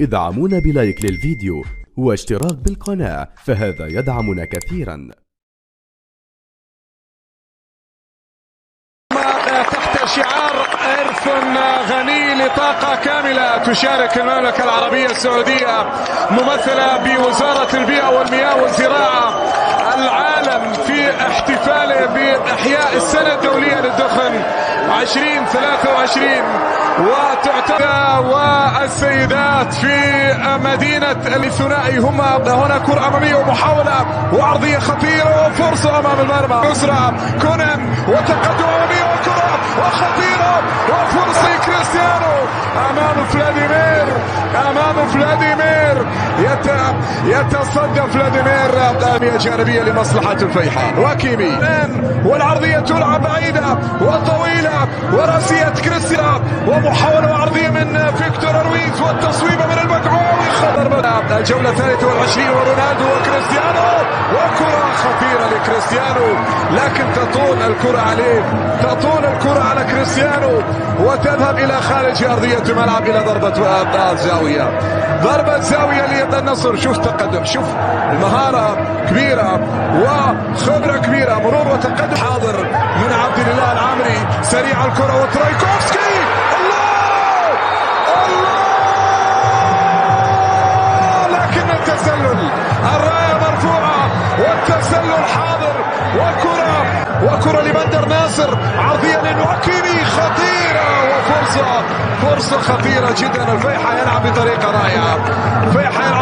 ادعمونا بلايك للفيديو واشتراك بالقناة، فهذا يدعمنا كثيرا. تحت شعار إرث غني لطاقة كاملة تشارك المملكة العربية السعودية ممثلة بوزارة البيئة والمياه والزراعة العالم في احتفاله بإحياء السنة الدولية للدخن 2023، وتعتبر والسيدات في مدينة الثنائي هم هنا كرة أمامية ومحاولة وعرضية خطيرة وفرصة أمام المرمى. يسرى كونان وتقدم أمامية وكرة وخطيرة وفرصة كريستيانو أمام فلاديمير يتصدى فلاديمير جانبية لمصلحة الفيحاء. وكيمي والعرضية تلعب بعيدة وطويلة وراسية كريستيانو ومحاولة وعرضية من فيكتور رويز والتصويبة من المقعوي. الجولة 23 ورونالدو وكريستيانو وكرة خطيرة لكريستيانو، لكن تطول الكرة عليه، تطول الكرة على كريستيانو وتذهب إلى خارج أرضية الملعب إلى ضربة زاوية. ضربة زاوية للنصر. شوف تقدم، شوف المهارة كبيرة وخبرة كبيرة، مرور وتقدم حاضر من عبد الله العامري. سريع الكرة وترايكوفسكي، لكن التسلل، الراية مرفوعة والتسلل حاضر. وكرة لبندر ناصر، عرضية لنواكيمي خطيرة وفرصة خطيرة جدا. الفيحاء يلعب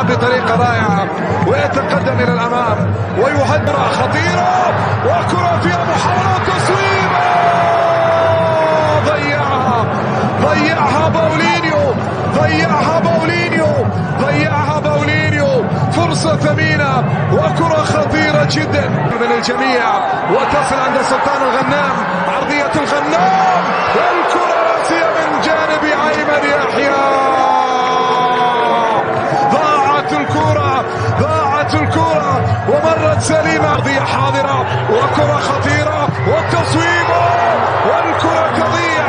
بطريقة رائعة ويتقدم إلى الأمام ويهدر. خطيرة وكرة فيها محاولة تصويب، ضيعها باولينيو. فرصة ثمينة وكرة خطيرة جدا من الجميع وتصل عند سلطان الغنام. عرضية الغنام والكرة راسية من جانب أيمن يحيى. ضاعت الكرة ومرت سليمة. عرضية حاضرة وكرة خطيرة والتصويب والكرة تضيع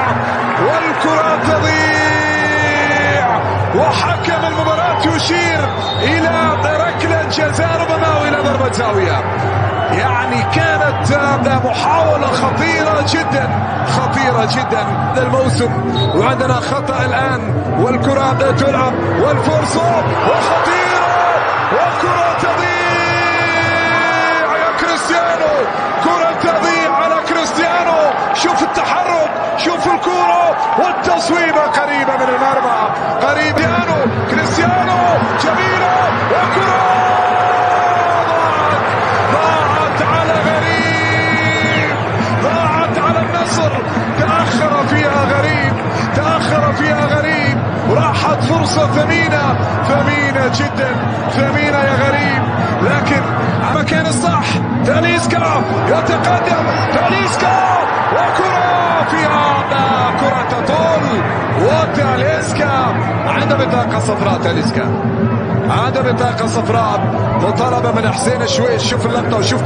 وحكم المباراة يشير إلى ركلة جزاء ربما وإلى ضربة زاوية. يعني كانت محاولة خطيرة جدا للموسم، وعندنا خطأ الآن والكرة تلعب والفرصة وخطيرة وكرة تضيع يا كريستيانو، كرة تضيع على كريستيانو. شوف التحرك، شوف الكرة والتصويبة قريبة من المرمى، كريستيانو جميلة وكرة ضاعت على النصر. تأخر فيها غريب وراحت فرصة ثمينة جدا يا غريب، لكن مكان الصح. تاليسكا يتقدم، وكرة فيها كرة تطول وتاليسكا عنده بطاقة صفراء. مطالبة من حسين الشويش. شوف اللقطة وشوف